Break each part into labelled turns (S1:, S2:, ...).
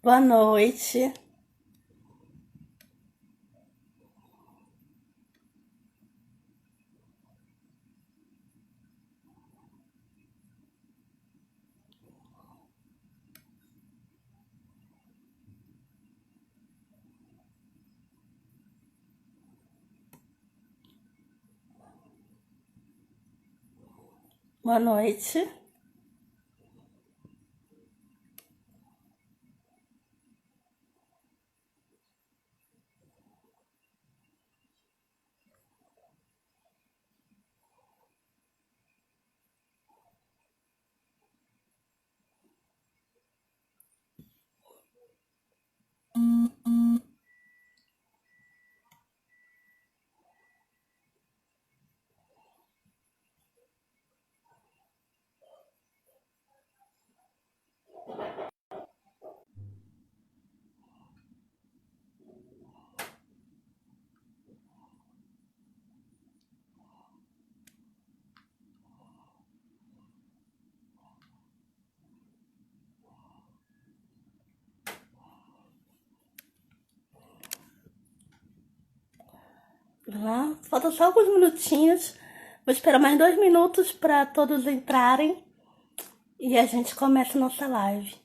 S1: Boa noite. Boa noite. Lá, faltam só alguns minutinhos. Vou esperar mais 2 minutos para todos entrarem e a gente começa a nossa live.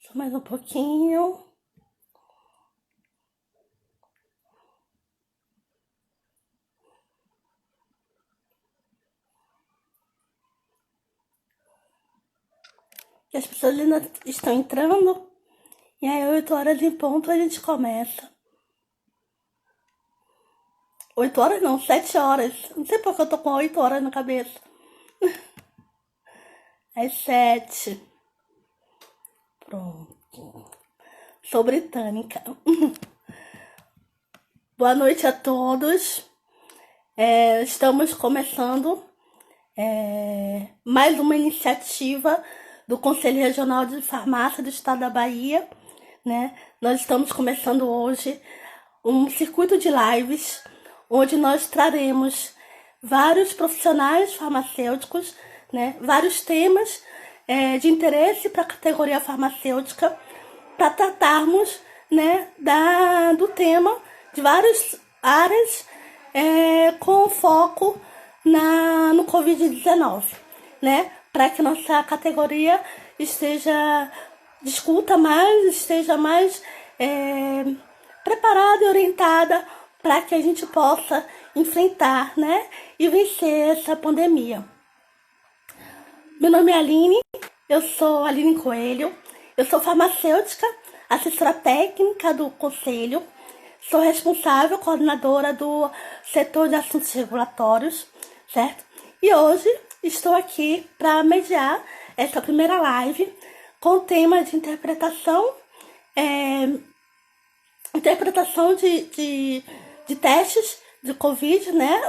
S1: Só mais um pouquinho. Que as pessoas ainda estão entrando. E aí, 8 horas em ponto, a gente começa. 8 horas não, 7 horas. Não sei porque eu tô com 8 horas na cabeça. É 7. Pronto. Sou britânica. Boa noite a todos. Estamos começando mais uma iniciativa do Conselho Regional de Farmácia do Estado da Bahia, né? Nós estamos começando hoje um circuito de lives onde nós traremos vários profissionais farmacêuticos, né? Vários temas de interesse para a categoria farmacêutica para tratarmos, né, do tema de várias áreas com foco no Covid-19, né? Para que nossa categoria discuta mais, esteja mais preparada e orientada para que a gente possa enfrentar, né, e vencer essa pandemia. Meu nome é Aline, eu sou Aline Coelho, eu sou farmacêutica, assessora técnica do Conselho, sou responsável, coordenadora do setor de assuntos regulatórios, certo? E hoje estou aqui para mediar essa primeira live com o tema de interpretação de testes de Covid, né?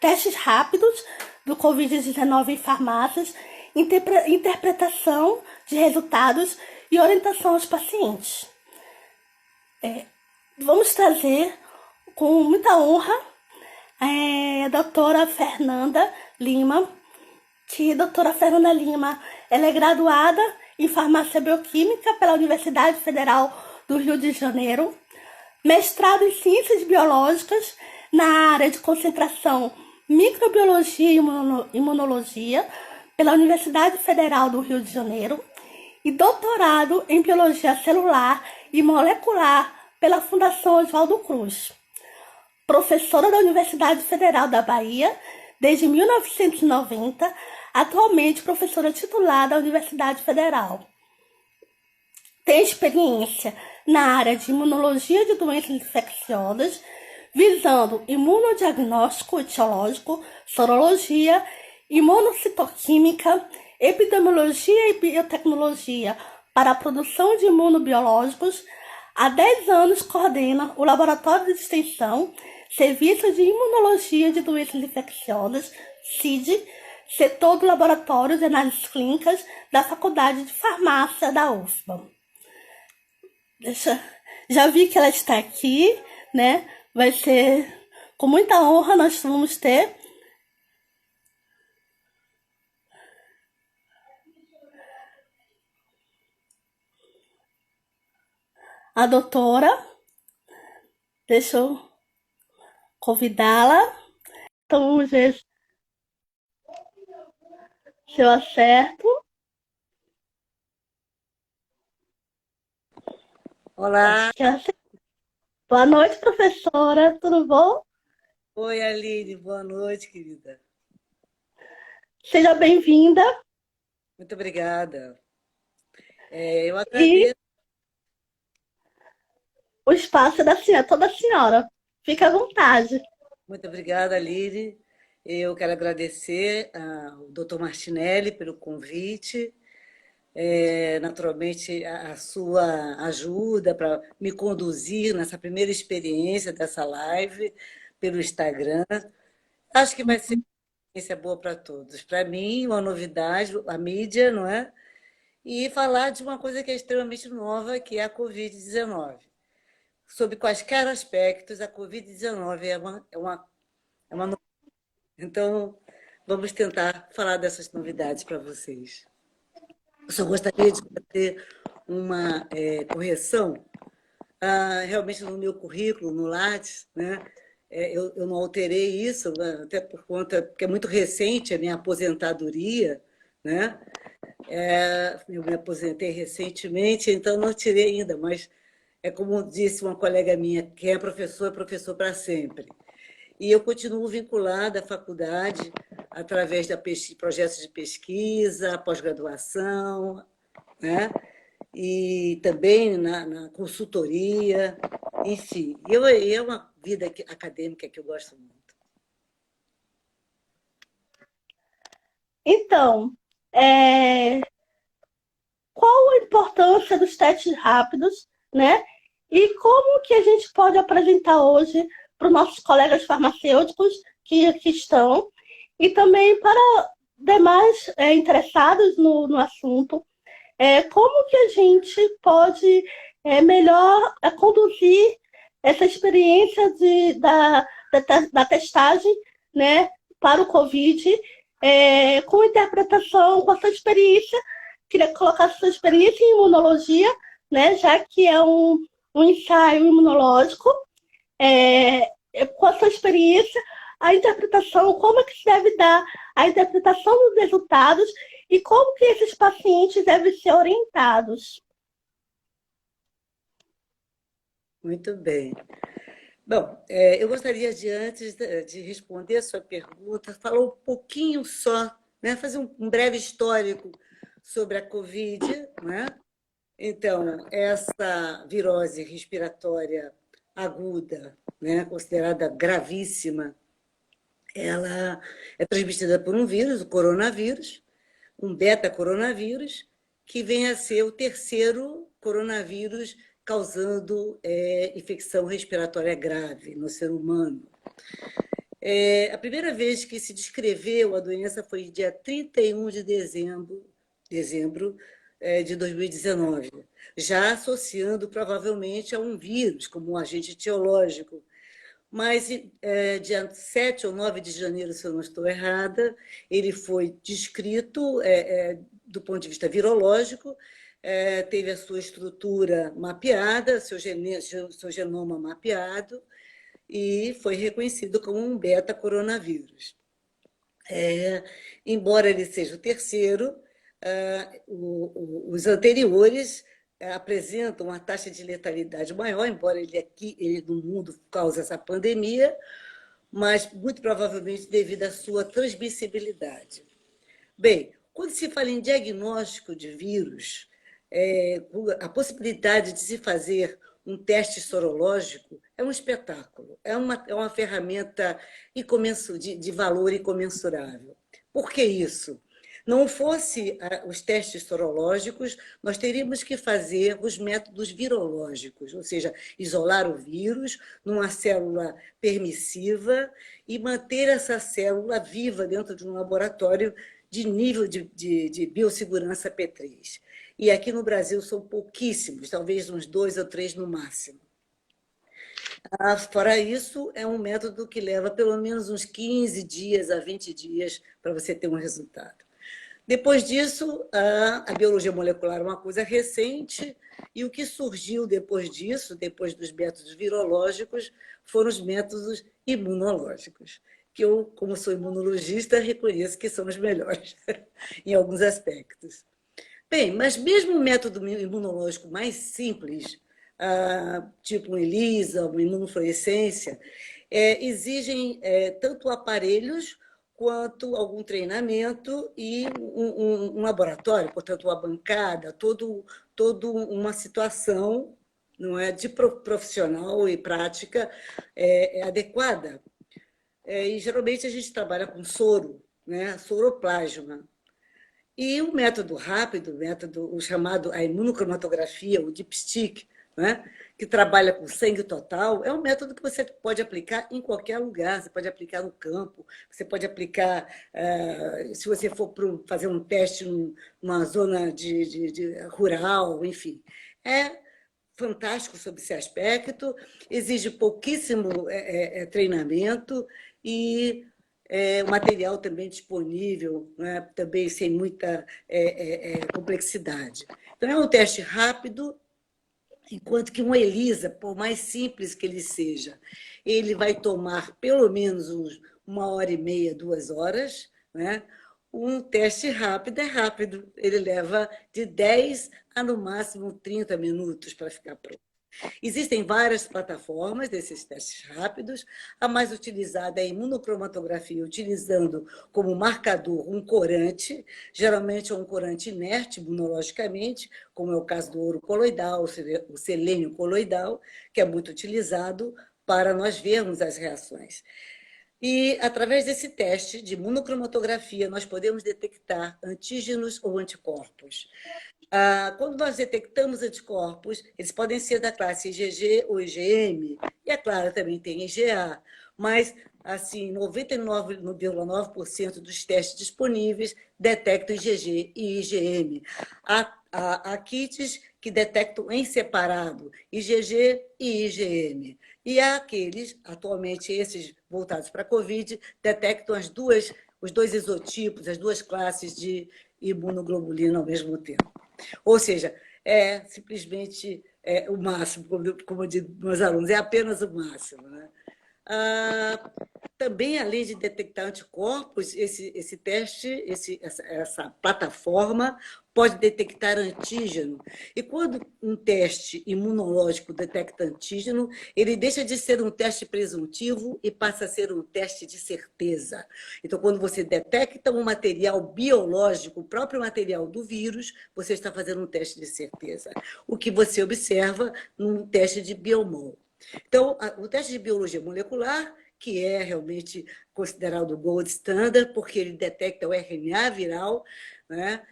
S1: Testes rápidos do Covid-19 em farmácias, interpretação de resultados e orientação aos pacientes. Vamos trazer com muita honra a doutora Fernanda Lima, que a doutora Fernanda Lima ela é graduada em farmácia bioquímica pela Universidade Federal do Rio de Janeiro mestrado em Ciências Biológicas na área de concentração Microbiologia e Imunologia pela Universidade Federal do Rio de Janeiro e doutorado em Biologia Celular e Molecular pela Fundação Oswaldo Cruz. Professora da Universidade Federal da Bahia desde 1990, atualmente professora titular da Universidade Federal. Tem experiência na área de imunologia de doenças infecciosas, visando imunodiagnóstico etiológico, sorologia, imunocitoquímica, epidemiologia e biotecnologia para a produção de imunobiológicos. Há 10 anos coordena o Laboratório de Extensão, Serviço de Imunologia de Doenças Infecciosas, CID, setor do Laboratório de Análises Clínicas da Faculdade de Farmácia da UFBA. Já vi que ela está aqui, né? Vai ser com muita honra nós vamos ter a doutora. Deixa eu convidá-la. Então vamos ver se eu acerto.
S2: Olá.
S1: Boa noite, professora. Tudo bom?
S2: Oi, Aline. Boa noite, querida.
S1: Seja bem-vinda.
S2: Muito obrigada. Eu
S1: E
S2: agradeço.
S1: o espaço é da senhora, toda a senhora. Fique à vontade.
S2: Muito obrigada, Aline. Eu quero agradecer ao Dr. Martinelli pelo convite. Naturalmente, a sua ajuda para me conduzir nessa primeira experiência dessa live pelo Instagram. Acho que vai ser uma experiência boa para todos. Para mim, uma novidade, a mídia, não é? E falar de uma coisa que é extremamente nova, que é a Covid-19. Sob quaisquer aspectos, a Covid-19 é uma novidade. Então, vamos tentar falar dessas novidades para vocês. Eu só gostaria de fazer uma correção. Realmente, no meu currículo, no Lattes, né, eu não alterei isso, né, até por conta, porque é muito recente a minha aposentadoria, né? Eu me aposentei recentemente, então não tirei ainda, mas é como disse uma colega minha, quem é professor para sempre. E eu continuo vinculada à faculdade através de projetos de pesquisa, pós-graduação, né? E também na consultoria, enfim. É uma vida acadêmica que eu gosto muito.
S1: Então, qual a importância dos testes rápidos, né? E como que a gente pode apresentar hoje para os nossos colegas farmacêuticos que aqui estão e também para demais interessados no assunto, como que a gente pode melhor conduzir essa experiência da testagem, né, para o Covid, com interpretação, com a sua experiência. Queria colocar a sua experiência em imunologia, né, já que é um ensaio imunológico, com a sua experiência, a interpretação, como é que se deve dar a interpretação dos resultados e como que esses pacientes devem ser orientados.
S2: Muito bem. Bom, eu gostaria de, antes de responder a sua pergunta, falar um pouquinho só, né, fazer um breve histórico sobre a Covid, né? Então, essa virose respiratória aguda, né, considerada gravíssima, ela é transmitida por um vírus, o coronavírus, um beta-coronavírus, que vem a ser o terceiro coronavírus causando infecção respiratória grave no ser humano. A primeira vez que se descreveu a doença foi dia 31 de dezembro de 2019, já associando provavelmente a um vírus, como um agente etiológico. Mas, dia 7 ou 9 de janeiro, se eu não estou errada, ele foi descrito, do ponto de vista virológico, teve a sua estrutura mapeada, seu genoma mapeado, e foi reconhecido como um beta-coronavírus. Embora ele seja o terceiro, os anteriores apresentam uma taxa de letalidade maior, embora ele no mundo cause essa pandemia, mas muito provavelmente devido à sua transmissibilidade. Bem, quando se fala em diagnóstico de vírus, a possibilidade de se fazer um teste sorológico é um espetáculo, é uma ferramenta de valor incomensurável. Por que isso? Não fosse os testes sorológicos, nós teríamos que fazer os métodos virológicos, ou seja, isolar o vírus numa célula permissiva e manter essa célula viva dentro de um laboratório de nível de biossegurança P3. E aqui no Brasil são pouquíssimos, talvez uns 2 ou 3 no máximo. Fora isso, é um método que leva pelo menos uns 15 dias a 20 dias para você ter um resultado. Depois disso, a biologia molecular é uma coisa recente, e o que surgiu depois disso, depois dos métodos virológicos, foram os métodos imunológicos, que eu, como sou imunologista, reconheço que são os melhores em alguns aspectos. Bem, mas mesmo o método imunológico mais simples, tipo um ELISA, uma imunofluorescência, exigem tanto aparelhos quanto algum treinamento e um laboratório, portanto, uma bancada, toda uma situação, não é, de profissional e prática adequada. E geralmente a gente trabalha com soro, né, soroplasma. E o método rápido, o chamado a imunocromatografia, o dipstick, né, que trabalha com sangue total, é um método que você pode aplicar em qualquer lugar. Você pode aplicar no campo, você pode aplicar, se você for fazer um teste numa zona rural, enfim. É fantástico sob esse aspecto, exige pouquíssimo treinamento e o material também disponível, né, também sem muita complexidade. Então, é um teste rápido, enquanto que um ELISA, por mais simples que ele seja, ele vai tomar pelo menos 1h30, 2 horas, né? Um teste rápido é rápido, ele leva de 10 a, no máximo, 30 minutos para ficar pronto. Existem várias plataformas desses testes rápidos. A mais utilizada é a imunocromatografia, utilizando como marcador um corante, geralmente é um corante inerte imunologicamente, como é o caso do ouro coloidal, o selênio coloidal, que é muito utilizado para nós vermos as reações. E, através desse teste de imunocromatografia, nós podemos detectar antígenos ou anticorpos. Quando nós detectamos anticorpos, eles podem ser da classe IgG ou IgM, e, é claro, também tem IgA, mas, assim, 99,9% dos testes disponíveis detectam IgG e IgM. Há kits que detectam em separado IgG e IgM. E há aqueles, atualmente, esses voltados para a COVID, detectam os dois isotipos, as duas classes de imunoglobulina ao mesmo tempo. Ou seja, é simplesmente o máximo, como eu digo para meus alunos, é apenas o máximo, né? Também, além de detectar anticorpos, esse teste, essa plataforma, pode detectar antígeno. E quando um teste imunológico detecta antígeno, ele deixa de ser um teste presuntivo e passa a ser um teste de certeza. Então, quando você detecta um material biológico, o próprio material do vírus, você está fazendo um teste de certeza. O que você observa num teste de biomol. Então, o teste de biologia molecular, que é realmente considerado o gold standard, porque ele detecta o RNA viral, né?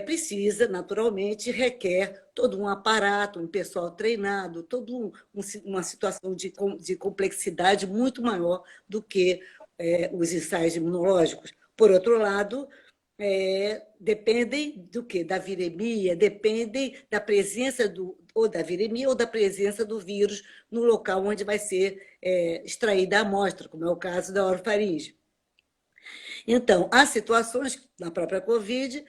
S2: Precisa, naturalmente, requer todo um aparato, um pessoal treinado, toda uma situação de complexidade muito maior do que os ensaios imunológicos. Por outro lado, dependem do quê? Da viremia, dependem da presença ou da viremia ou da presença do vírus no local onde vai ser extraída a amostra, como é o caso da orofaringe. Então, há situações, na própria Covid,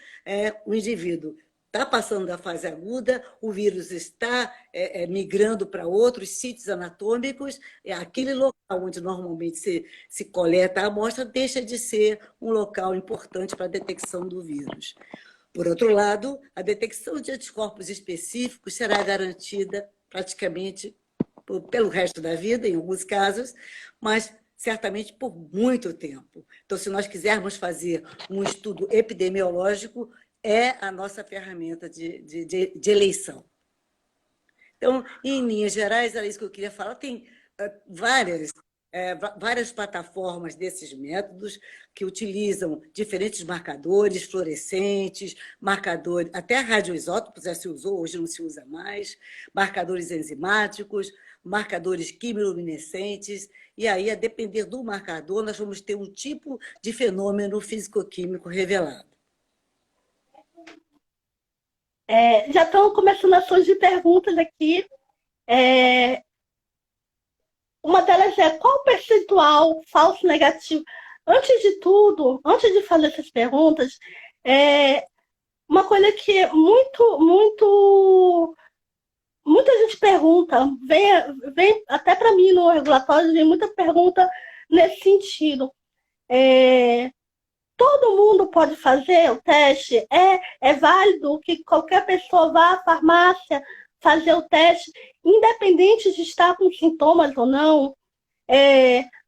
S2: o indivíduo está passando da fase aguda, o vírus está migrando para outros sítios anatômicos, aquele local onde normalmente se coleta a amostra deixa de ser um local importante para a detecção do vírus. Por outro lado, a detecção de anticorpos específicos será garantida praticamente pelo resto da vida, em alguns casos, mas certamente por muito tempo. Então, se nós quisermos fazer um estudo epidemiológico, é a nossa ferramenta de eleição. Então, em linhas gerais, era isso que eu queria falar. Tem várias várias plataformas desses métodos que utilizam diferentes marcadores fluorescentes, marcadores, até radioisótopos já se usou, hoje não se usa mais, marcadores enzimáticos, marcadores quimiluminescentes, e aí, a depender do marcador, nós vamos ter um tipo de fenômeno físico-químico revelado.
S1: Já estão começando a surgir perguntas aqui. Uma delas é qual o percentual falso negativo? Antes de tudo, antes de fazer essas perguntas, uma coisa que muita gente pergunta, vem até para mim no regulatório, vem muita pergunta nesse sentido. Todo mundo pode fazer o teste? É válido que qualquer pessoa vá à farmácia fazer o teste, independente de estar com sintomas ou não?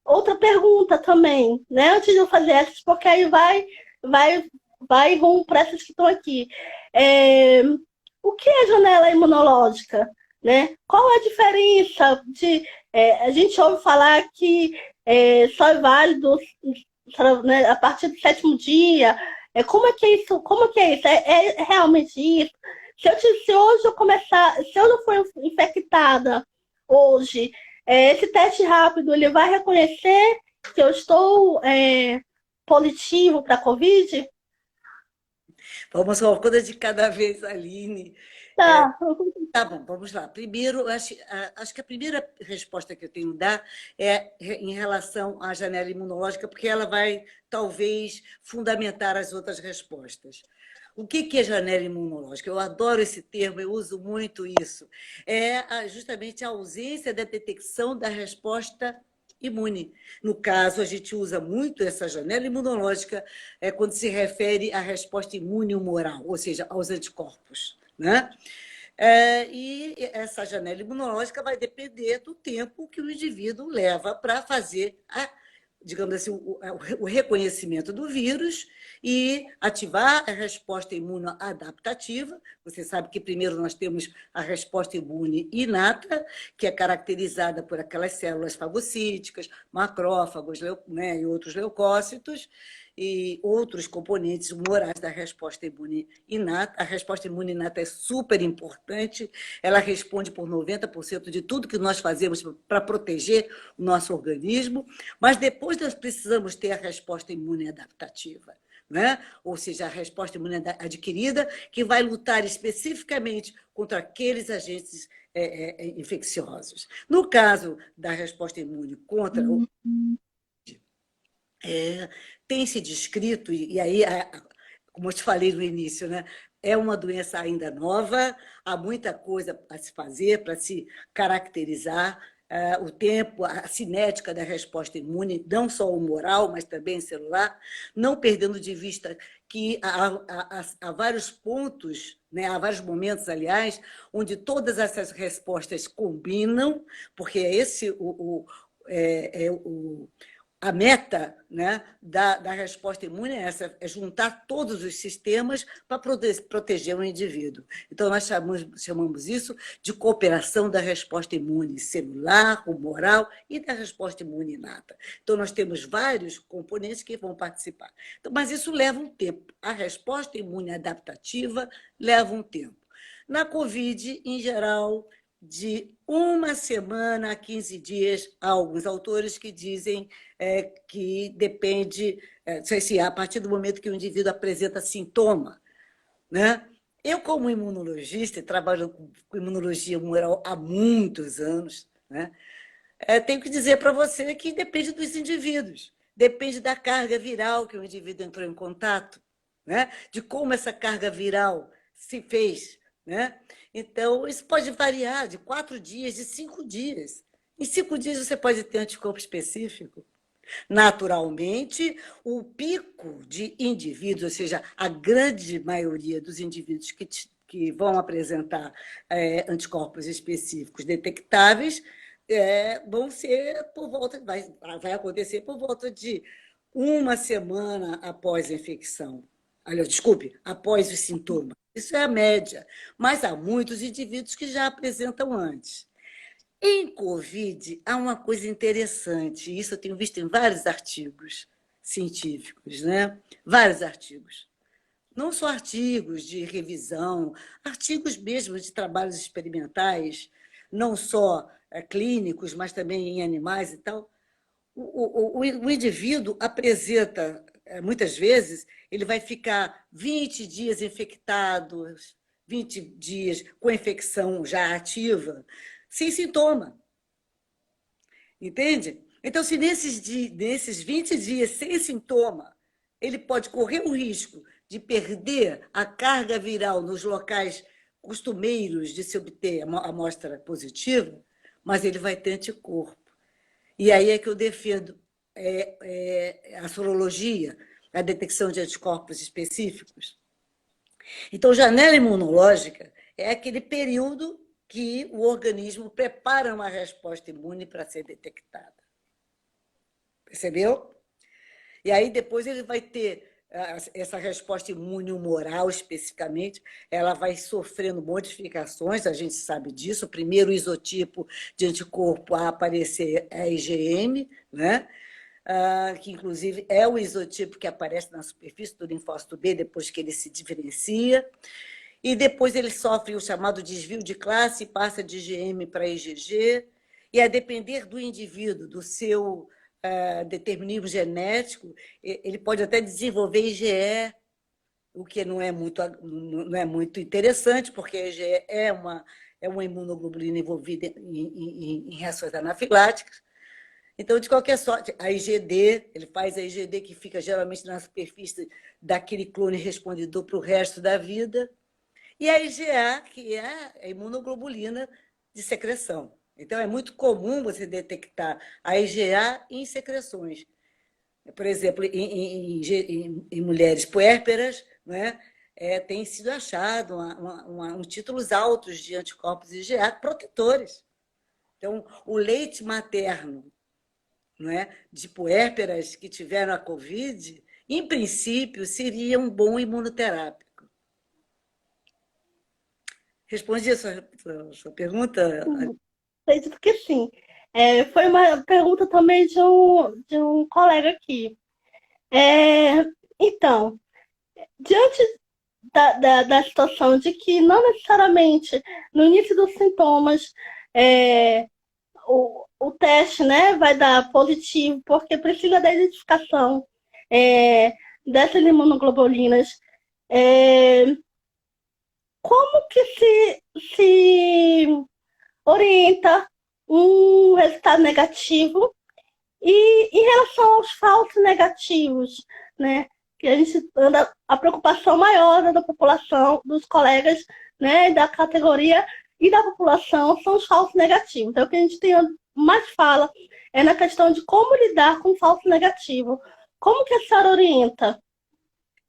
S1: Outra pergunta também, né? Antes de eu fazer essas, porque aí vai rumo para essas que estão aqui. O que é janela imunológica? Né? Qual a diferença de... a gente ouve falar que só é válido, né, a partir do 7º dia. Como é que é isso? Como que é isso? É realmente isso? Se hoje eu começar... Se eu não for infectada hoje, esse teste rápido, ele vai reconhecer que eu estou positivo para a Covid?
S2: Vamos uma coisa de cada vez, Aline.
S1: Tá.
S2: Tá bom, vamos lá. Primeiro, acho que a primeira resposta que eu tenho que dar é em relação à janela imunológica, porque ela vai, talvez, fundamentar as outras respostas. O que é janela imunológica? Eu adoro esse termo, eu uso muito isso. É justamente a ausência da detecção da resposta imune. No caso, a gente usa muito essa janela imunológica quando se refere à resposta imune humoral, ou seja, aos anticorpos, né? E essa janela imunológica vai depender do tempo que o indivíduo leva para fazer, digamos assim, o reconhecimento do vírus e ativar a resposta imunoadaptativa. Você sabe que primeiro nós temos a resposta imune inata, que é caracterizada por aquelas células fagocíticas, macrófagos, né, e outros leucócitos, e outros componentes humorais da resposta imune inata. A resposta imune inata é super importante, ela responde por 90% de tudo que nós fazemos para proteger o nosso organismo, mas depois nós precisamos ter a resposta imune adaptativa, né? Ou seja, a resposta imune adquirida, que vai lutar especificamente contra aqueles agentes infecciosos. No caso da resposta imune contra tem se descrito, e aí, como eu te falei no início, né, é uma doença ainda nova, há muita coisa a se fazer para se caracterizar o tempo, a cinética da resposta imune, não só humoral, mas também celular, não perdendo de vista que há vários pontos, né, há vários momentos, aliás, onde todas essas respostas combinam, porque esse a meta, né, da resposta imune é essa, é juntar todos os sistemas para proteger o indivíduo. Então, nós chamamos isso de cooperação da resposta imune celular, humoral e da resposta imune inata. Então, nós temos vários componentes que vão participar. Então, mas isso leva um tempo. A resposta imune adaptativa leva um tempo. Na Covid, em geral, de 1 semana a 15 dias, há alguns autores que dizem que depende, a partir do momento que o indivíduo apresenta sintoma, né? Eu, como imunologista, e trabalho com imunologia humoral há muitos anos, né? Tenho que dizer para você que depende dos indivíduos, depende da carga viral que o indivíduo entrou em contato, né? De como essa carga viral se fez, né? Então, isso pode variar de 4 dias, de 5 dias. Em 5 dias você pode ter anticorpo específico. Naturalmente, o pico de indivíduos, ou seja, a grande maioria dos indivíduos que vão apresentar anticorpos específicos detectáveis, vão ser por volta, vai acontecer por volta de 1 semana após a infecção. Olha, desculpe, após os sintomas. Isso é a média. Mas há muitos indivíduos que já apresentam antes. Em Covid, há uma coisa interessante, isso eu tenho visto em vários artigos científicos, né? Vários artigos. Não só artigos de revisão, artigos mesmo de trabalhos experimentais, não só clínicos, mas também em animais e tal. O indivíduo apresenta, muitas vezes, ele vai ficar 20 dias infectado, 20 dias com infecção já ativa, sem sintoma. Entende? Então, se nesses 20 dias sem sintoma, ele pode correr o risco de perder a carga viral nos locais costumeiros de se obter a amostra positiva, mas ele vai ter anticorpo. E aí é que eu defendo a sorologia, a detecção de anticorpos específicos. Então, janela imunológica é aquele período que o organismo prepara uma resposta imune para ser detectada. Percebeu? E aí depois ele vai ter essa resposta imune humoral, especificamente, ela vai sofrendo modificações, a gente sabe disso. O primeiro isotipo de anticorpo a aparecer é a IgM, né? Que inclusive é o isotipo que aparece na superfície do linfócito B depois que ele se diferencia. E depois ele sofre o chamado desvio de classe, passa de IgM para IgG, e a depender do indivíduo, do seu determinismo genético, ele pode até desenvolver IgE, o que não é muito interessante, porque a IgE é uma imunoglobulina envolvida em reações anafiláticas. Então, de qualquer sorte, a IgD, ele faz a IgD que fica geralmente na superfície daquele clone respondedor para o resto da vida, e a IgA, que é a imunoglobulina de secreção. Então, é muito comum você detectar a IgA em secreções. Por exemplo, em mulheres puérperas, né, tem sido achado uns títulos altos de anticorpos IgA protetores. Então, o leite materno, né, de puérperas que tiveram a Covid, em princípio, seria um bom imunoterápico. Respondi a sua pergunta?
S1: Acredito que sim. Foi uma pergunta também de um colega aqui. É, então, diante da situação de que não necessariamente no início dos sintomas o teste, né, vai dar positivo, porque precisa da identificação dessas imunoglobulinas. É, como que se orienta um resultado negativo e em relação aos falsos negativos, né? Que a gente anda a preocupação maior da população, dos colegas, né, da categoria e da população são os falsos negativos. Então, o que a gente tem mais fala é na questão de como lidar com o falso negativo. Como que a senhora orienta?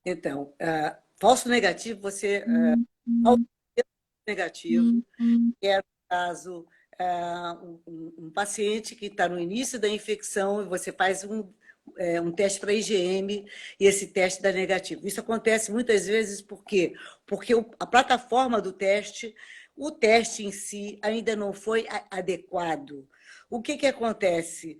S2: Então, falso negativo, você negativo, que é, no caso, um paciente que está no início da infecção e você faz um teste para IgM e esse teste dá negativo. Isso acontece muitas vezes por quê? Porque a plataforma do teste, o teste em si ainda não foi adequado. O que acontece?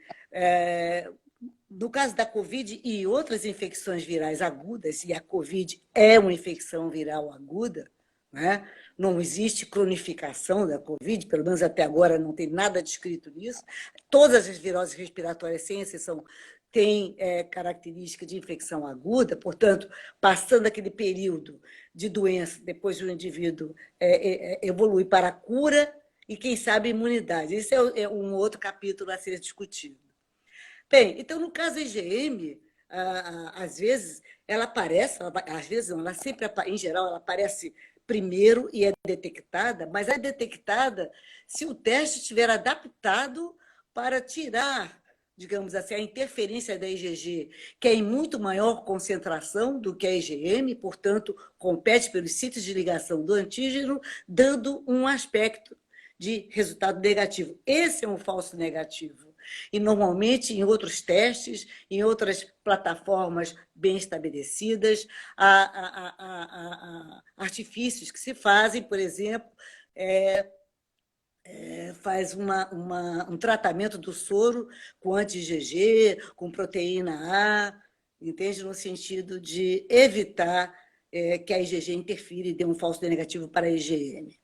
S2: No caso da Covid e outras infecções virais agudas, e a Covid é uma infecção viral aguda, né? Não existe cronificação da Covid, pelo menos até agora não tem nada descrito nisso. Todas as viroses respiratórias, sem exceção, têm característica de infecção aguda, portanto, passando aquele período de doença, depois o indivíduo evolui para a cura e, quem sabe, imunidade. Isso é um outro capítulo a ser discutido. Bem, então, no caso da IgM, às vezes ela aparece, às vezes não, ela sempre, em geral, ela aparece primeiro e é detectada, mas é detectada se o teste estiver adaptado para tirar, digamos assim, a interferência da IgG, que é em muito maior concentração do que a IgM, portanto, compete pelos sítios de ligação do antígeno, dando um aspecto de resultado negativo. Esse é um falso negativo. E, normalmente, em outros testes, em outras plataformas bem estabelecidas, há artifícios que se fazem, por exemplo, faz um tratamento do soro com anti-IgG, com proteína A, entende? No sentido de evitar que a IgG interfira e dê um falso negativo para a IgM.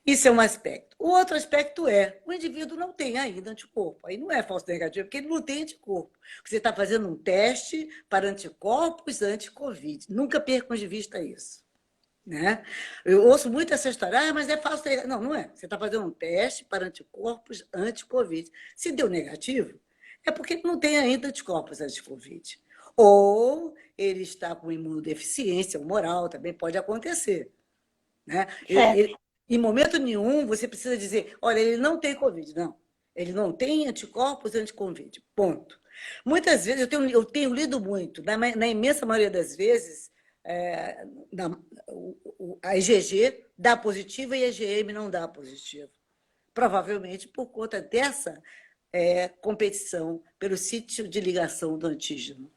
S2: Isso é um aspecto. O outro aspecto é, o indivíduo não tem ainda anticorpo. Aí não é falso negativo, porque ele não tem anticorpo. Você está fazendo um teste para anticorpos anti-Covid. Nunca percam de vista isso. Né? Eu ouço muito essa história, mas é falso negativo. Não, não é. Você está fazendo um teste para anticorpos anti-Covid. Se deu negativo, é porque ele não tem ainda anticorpos anti-Covid. Ou ele está com imunodeficiência humoral, também pode acontecer. Né?
S1: Certo.
S2: Em momento nenhum você precisa dizer, olha, ele não tem Covid. Não, ele não tem anticorpos anti-Covid. Ponto. Muitas vezes, eu tenho lido muito, na imensa maioria das vezes, é, a IgG dá positivo e a IgM não dá positivo. Provavelmente por conta dessa competição pelo sítio de ligação do antígeno.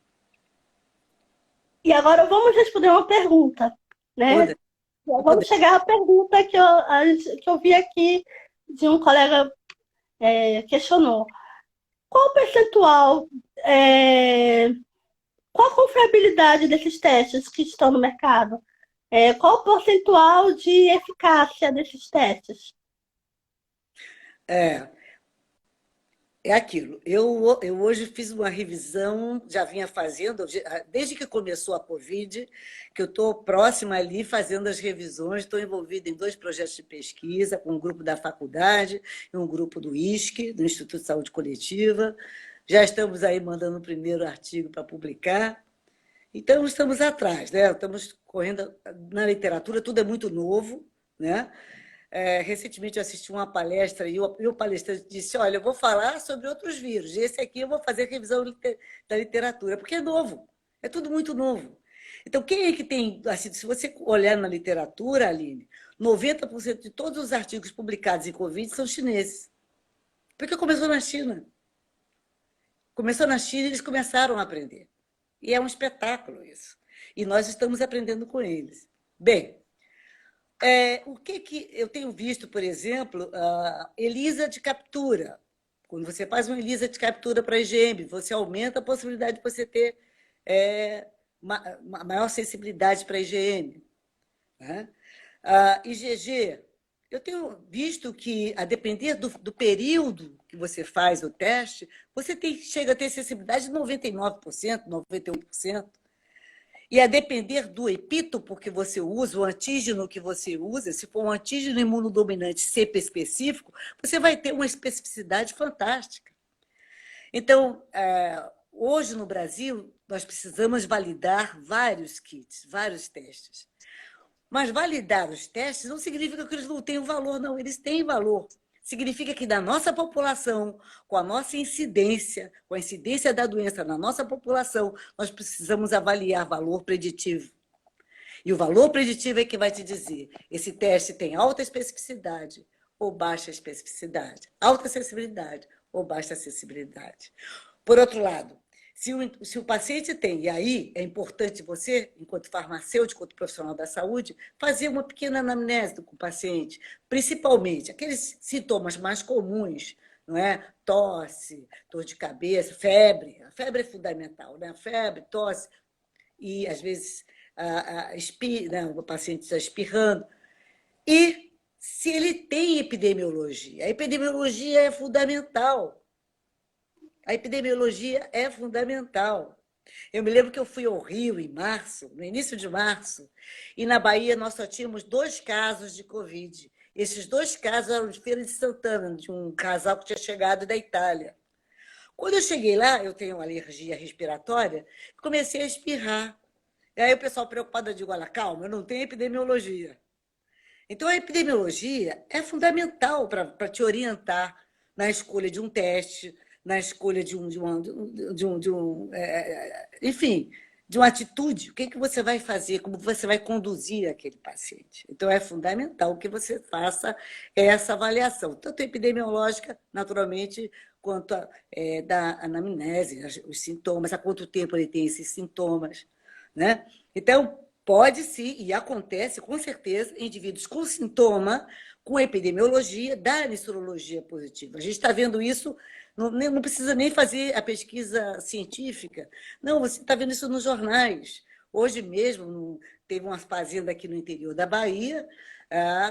S1: E agora vamos responder uma pergunta, né?
S2: Poder,
S1: Vamos
S2: poder.
S1: chegar à pergunta que eu vi aqui de um colega questionou. Qual o percentual, qual a confiabilidade desses testes que estão no mercado? Qual o percentual de eficácia desses testes?
S2: É, É aquilo. Eu hoje fiz uma revisão, já vinha fazendo, desde que começou a Covid, que eu estou próxima ali fazendo as revisões, estou envolvida em 2 projetos de pesquisa, com um grupo da faculdade e um grupo do ISC, do Instituto de Saúde Coletiva. Já estamos aí mandando o primeiro artigo para publicar. Então, estamos atrás, né? Estamos correndo na literatura, tudo é muito novo, né? Recentemente eu assisti uma palestra e o palestrante disse, olha, eu vou falar sobre outros vírus, esse aqui eu vou fazer revisão da literatura, porque é novo, é tudo muito novo. Então, quem é que tem, assim, se você olhar na literatura, Aline, 90% de todos os artigos publicados em Covid são chineses, porque começou na China. Começou na China e eles começaram a aprender. E é um espetáculo isso. E nós estamos aprendendo com eles. Bem, o que eu tenho visto, por exemplo, ELISA de captura. Quando você faz uma ELISA de captura para a IgM, você aumenta a possibilidade de você ter maior sensibilidade para a IgM. Né? IgG, eu tenho visto que, a depender do período que você faz o teste, você chega a ter sensibilidade de 99%, 91%. E a depender do epítopo que você usa, o antígeno que você usa, se for um antígeno imunodominante cepa específico, você vai ter uma especificidade fantástica. Então, hoje no Brasil, nós precisamos validar vários kits, vários testes. Mas validar os testes não significa que eles não tenham valor, não. Eles têm valor. Significa que da nossa população, com a nossa incidência, com a incidência da doença na nossa população, nós precisamos avaliar valor preditivo. E o valor preditivo é que vai te dizer, esse teste tem alta especificidade ou baixa especificidade, alta acessibilidade ou baixa acessibilidade. Por outro lado, se o paciente tem, e aí é importante você, enquanto farmacêutico, enquanto profissional da saúde, fazer uma pequena anamnese com o paciente, principalmente aqueles sintomas mais comuns, não é? Tosse, dor de cabeça, febre. A febre é fundamental, né? Febre, tosse, e às vezes né? O paciente está espirrando. E se ele tem epidemiologia, a epidemiologia é fundamental. A epidemiologia é fundamental. Eu me lembro que eu fui ao Rio em março, no início de março, e na Bahia nós só tínhamos 2 casos de Covid. Esses 2 casos eram de Feira de Santana, de um casal que tinha chegado da Itália. Quando eu cheguei lá, eu tenho uma alergia respiratória, comecei a espirrar. E aí o pessoal preocupado, eu digo, olha, calma, eu não tenho epidemiologia. Então, a epidemiologia é fundamental para te orientar na escolha de um teste, na escolha enfim, de uma atitude. O que, que você vai fazer, como você vai conduzir aquele paciente. Então, é fundamental que você faça essa avaliação, tanto epidemiológica, naturalmente, quanto da anamnese, os sintomas, há quanto tempo ele tem esses sintomas, né? Então, pode sim, e acontece com certeza, indivíduos com sintoma, com epidemiologia, darem sorologia positiva. A gente está vendo isso, não precisa nem fazer a pesquisa científica, não, você está vendo isso nos jornais. Hoje mesmo, teve uma fazenda aqui no interior da Bahia,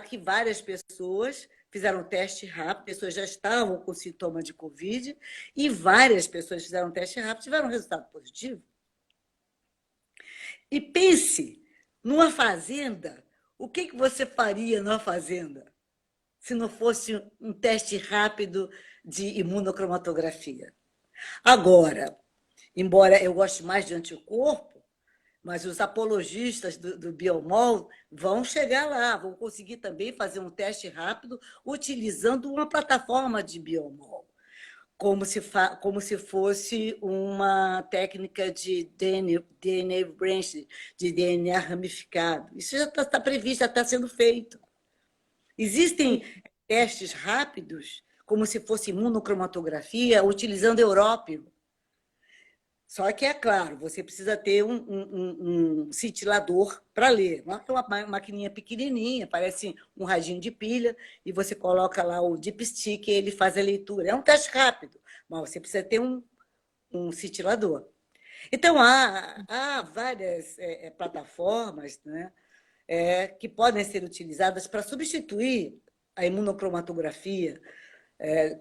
S2: que várias pessoas fizeram teste rápido, pessoas já estavam com sintoma de Covid, e várias pessoas fizeram teste rápido e tiveram resultado positivo. E pense, numa fazenda, o que você faria numa fazenda se não fosse um teste rápido de imunocromatografia? Agora, embora eu goste mais de anticorpo, mas os apologistas do Biomol vão chegar lá, vão conseguir também fazer um teste rápido utilizando uma plataforma de Biomol, como se fosse uma técnica de DNA branch, de DNA ramificado. Isso já está previsto, já está sendo feito. Existem testes rápidos, como se fosse imunocromatografia, utilizando európio. Só que, é claro, você precisa ter um cintilador para ler. É uma maquininha pequenininha, parece um radinho de pilha, e você coloca lá o dipstick e ele faz a leitura. É um teste rápido, mas você precisa ter um cintilador. Então, há várias plataformas, né, que podem ser utilizadas para substituir a imunocromatografia,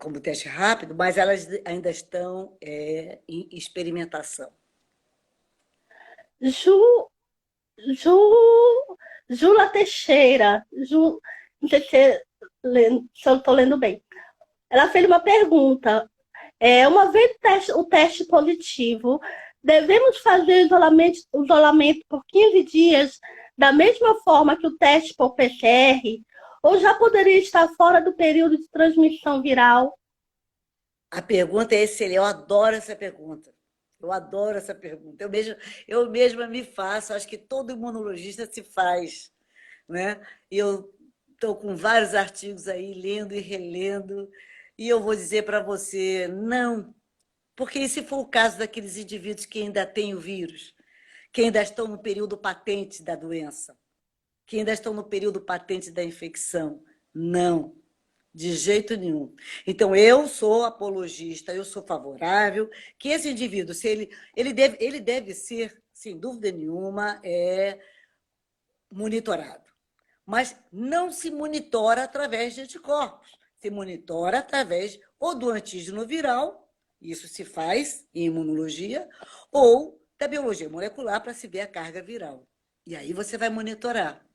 S2: como teste rápido, mas elas ainda estão em experimentação.
S1: Jula Teixeira, não sei se eu estou lendo bem. Ela fez uma pergunta. Uma vez o teste positivo, devemos fazer isolamento por 15 dias da mesma forma que o teste por PCR? Ou já poderia estar fora do período de transmissão viral?
S2: A pergunta é excelente, eu adoro essa pergunta. Eu adoro essa pergunta. Eu mesma me faço, acho que todo imunologista se faz, né? E eu estou com vários artigos aí, lendo e relendo, e eu vou dizer para você, não, porque e se for o caso daqueles indivíduos que ainda têm o vírus, que ainda estão no período patente da doença, que ainda estão no período patente da infecção? Não, de jeito nenhum. Então, eu sou apologista, eu sou favorável que esse indivíduo, se ele deve ser, sem dúvida nenhuma, monitorado. Mas não se monitora através de anticorpos, se monitora através ou do antígeno viral, isso se faz em imunologia, ou da biologia molecular para se ver a carga viral. E aí você vai monitorar.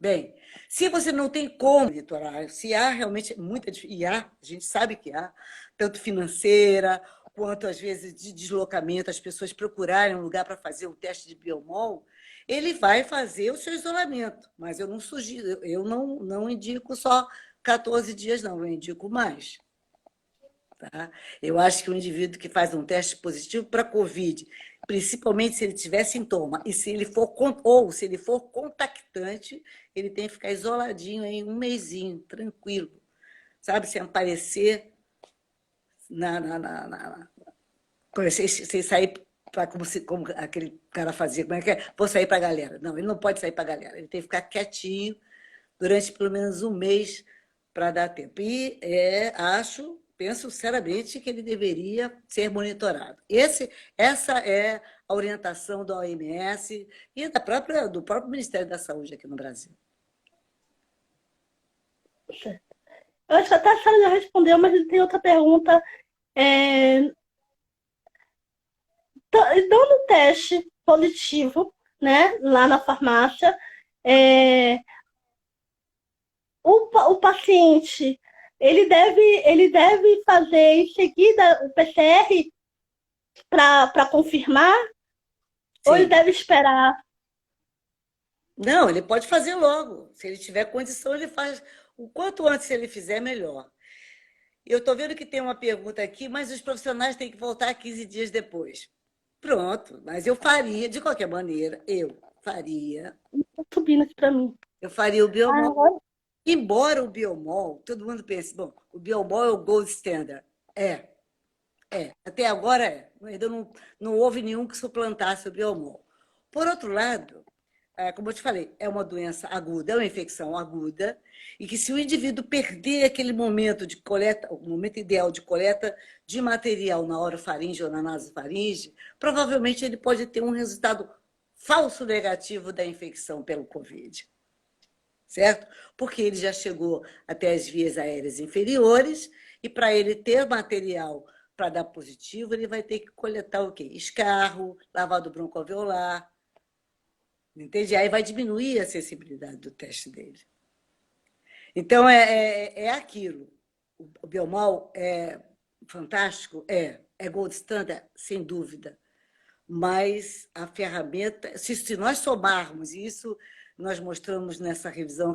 S2: Bem, se você não tem como monitorar, se há realmente muita dificuldade, a gente sabe que há, tanto financeira, quanto às vezes de deslocamento, as pessoas procurarem um lugar para fazer o teste de biomol, ele vai fazer o seu isolamento, mas eu não sugiro, eu não indico só 14 dias, não, eu indico mais. Tá? Eu acho que o indivíduo que faz um teste positivo para Covid, principalmente se ele tiver sintoma, e se ele for contactante, ele tem que ficar isoladinho aí um mesinho, tranquilo, sabe? Sem aparecer sem sair para como aquele cara fazia, como é que é? Vou sair para a galera. Não, ele não pode sair para a galera, ele tem que ficar quietinho durante pelo menos um mês para dar tempo. E penso sinceramente que ele deveria ser monitorado. Essa é a orientação da OMS e do próprio Ministério da Saúde aqui no Brasil.
S1: Eu acho que até a Sara já respondeu, mas tem outra pergunta. Dando teste positivo, né, lá na farmácia, o paciente ele deve fazer em seguida o PCR para confirmar? Sim. Ou ele deve esperar?
S2: Não, ele pode fazer logo. Se ele tiver condição, ele faz. O quanto antes ele fizer, melhor. Eu estou vendo que tem uma pergunta aqui, mas os profissionais têm que voltar 15 dias depois. Pronto, mas eu faria, de qualquer maneira,
S1: Tá subindo aqui para mim.
S2: eu faria o
S1: Ah,
S2: biomol.
S1: agora
S2: Embora o biomol, todo mundo pense, bom, o biomol é o gold standard. É, até agora é. Ainda não houve nenhum que suplantasse o biomol. Por outro lado, como eu te falei, é uma doença aguda, é uma infecção aguda, e que se o indivíduo perder aquele momento de coleta, o momento ideal de coleta de material na orofaringe ou na nasofaringe, provavelmente ele pode ter um resultado falso negativo da infecção pelo Covid, certo? Porque ele já chegou até as vias aéreas inferiores e para ele ter material para dar positivo, ele vai ter que coletar o quê? Escarro, lavado broncoalveolar, entende? Aí vai diminuir a sensibilidade do teste dele. Então, é aquilo. O biomol é fantástico? É gold standard, sem dúvida. Mas a ferramenta, se nós somarmos, e isso nós mostramos nessa revisão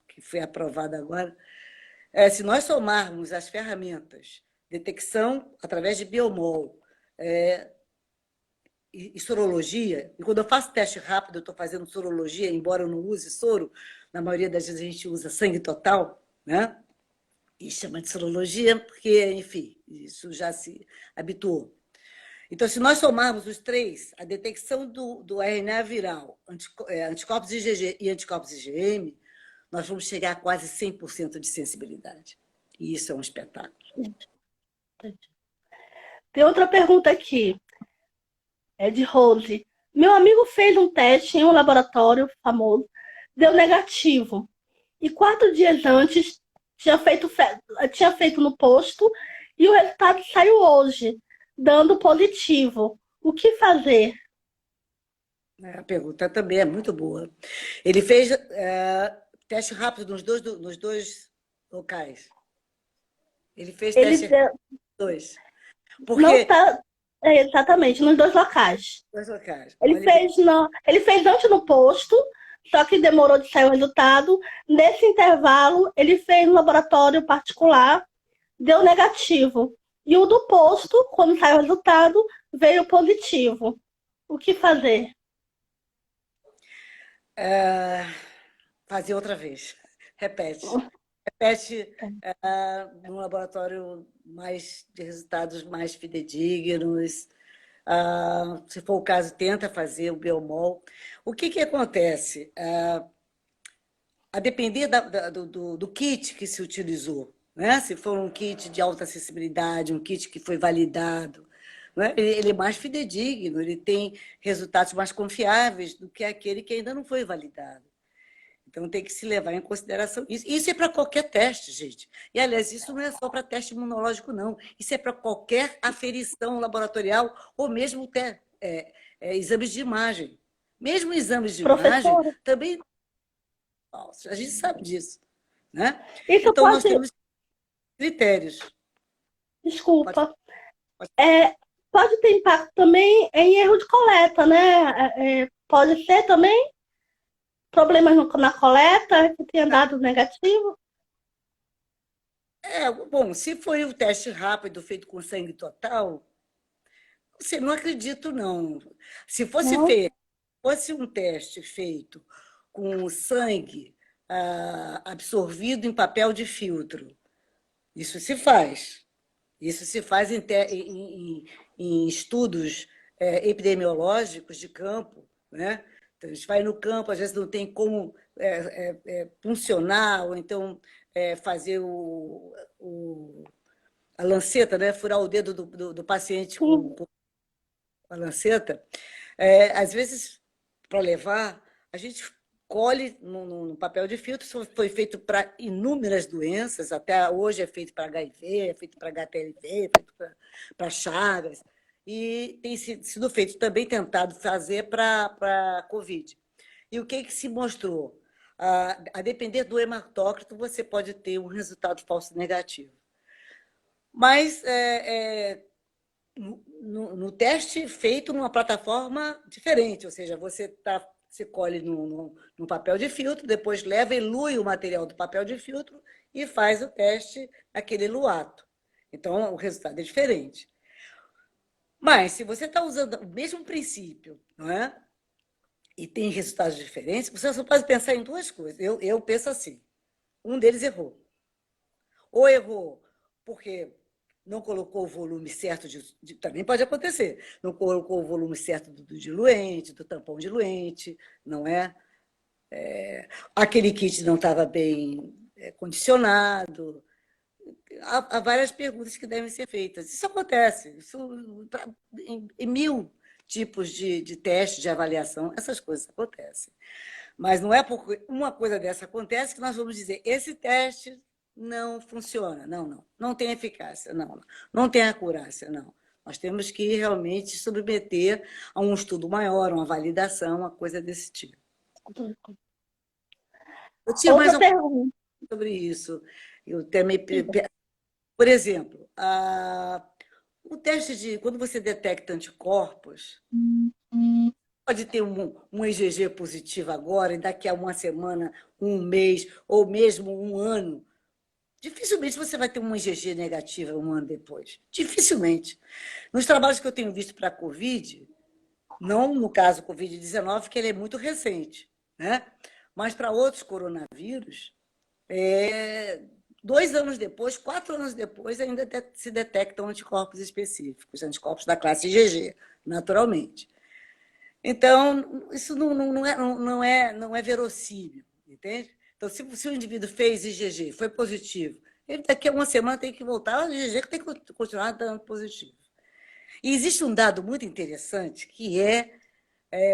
S2: que foi aprovada agora, se nós somarmos as ferramentas, detecção através de biomol, e sorologia, e quando eu faço teste rápido, eu estou fazendo sorologia, embora eu não use soro, na maioria das vezes a gente usa sangue total, né? E chama de sorologia, porque, enfim, isso já se habituou. Então, se nós somarmos os três, a detecção do RNA viral, anticorpos IgG e anticorpos IgM, nós vamos chegar a quase 100% de sensibilidade. E isso é um espetáculo.
S1: tem outra pergunta aqui. É de Rose. Meu amigo fez um teste em um laboratório famoso, deu negativo. E 4 dias antes tinha feito no posto e o resultado saiu hoje, dando positivo. O que fazer?
S2: A pergunta também é muito boa. Ele fez teste rápido nos dois locais. Ele fez
S1: Ele
S2: teste rápido
S1: deu-
S2: nos dois.
S1: não
S2: Porque.
S1: tá exatamente nos dois locais.
S2: Dois locais.
S1: Ele
S2: Olha bem.
S1: fez, não, ele fez antes no posto, só que demorou de sair o resultado. Nesse intervalo, ele fez no laboratório particular, deu negativo. E o do posto, quando saiu o resultado, veio positivo. O que fazer?
S2: Fazer outra vez. Repete. Repete num laboratório mais de resultados mais fidedignos. Se for o caso, tenta fazer o biomol. O que acontece? A depender do kit que se utilizou, né? Se for um kit de alta acessibilidade, um kit que foi validado, né? Ele é mais fidedigno, ele tem resultados mais confiáveis do que aquele que ainda não foi validado. Então, tem que se levar em consideração isso. Isso é para qualquer teste, gente. E, aliás, isso não é só para teste imunológico, não. Isso é para qualquer aferição laboratorial ou mesmo exames de imagem. Mesmo exames de imagem
S1: Professora,
S2: também falsos. A gente sabe disso, né?
S1: isso
S2: Então, nós
S1: pode,
S2: temos critérios. Pode,
S1: desculpa,
S2: pode.
S1: é, pode ter impacto também em erro de coleta, né? Pode ser também problemas na coleta, que tenha dado negativo.
S2: Bom, se foi o teste rápido feito com sangue total, você não acredito, não. Se
S1: Não?
S2: fosse um teste feito com sangue absorvido em papel de filtro, isso se faz. Isso se faz em estudos epidemiológicos de campo, né? Então, a gente vai no campo, às vezes não tem como funcionar, ou então fazer a lanceta, né? Furar o dedo do paciente
S1: Sim.
S2: com a lanceta. Às vezes, para levar, a gente colhe no papel de filtro. Isso foi feito para inúmeras doenças, até hoje é feito para HIV, é feito para HPLV, é feito para Chagas, e tem sido feito também, tentado fazer para Covid. E o que se mostrou? A depender do hematócrito, você pode ter um resultado falso negativo. Mas no teste feito numa plataforma diferente, ou seja, você está Você colhe no papel de filtro, depois leva, elui o material do papel de filtro e faz o teste naquele eluato. Então, o resultado é diferente. Mas, se você está usando o mesmo princípio, não é? E tem resultados diferentes, você só pode pensar em duas coisas. Eu penso assim, um deles errou. Ou errou porque não colocou o volume certo, também pode acontecer, não colocou o volume certo do diluente, do tampão diluente, não é? Aquele kit não estava bem condicionado. Há várias perguntas que devem ser feitas. Isso acontece, em mil tipos de testes, de avaliação, essas coisas acontecem. Mas não é porque uma coisa dessa acontece que nós vamos dizer esse teste não funciona. Não, não. Não tem eficácia. Não, não. Não tem acurácia. Não. Nós temos que realmente submeter a um estudo maior, uma validação, uma coisa desse tipo. Eu tinha mais
S1: Outra
S2: um
S1: pergunta.
S2: sobre isso. Eu também, por exemplo, o teste de quando você detecta anticorpos, pode ter um IgG positivo agora, e daqui a uma semana, um mês, ou mesmo um ano. Dificilmente você vai ter um IgG negativo um ano depois. Dificilmente. Nos trabalhos que eu tenho visto para a Covid, não no caso Covid-19, que ele é muito recente, né? Mas para outros coronavírus, 2 anos depois, 4 anos depois, ainda se detectam anticorpos específicos, anticorpos da classe IgG, naturalmente. Então, isso não é verossímil, entende? Então, se o indivíduo fez IgG, foi positivo, ele daqui a uma semana tem que voltar, o IgG tem que continuar dando positivo. E existe um dado muito interessante, que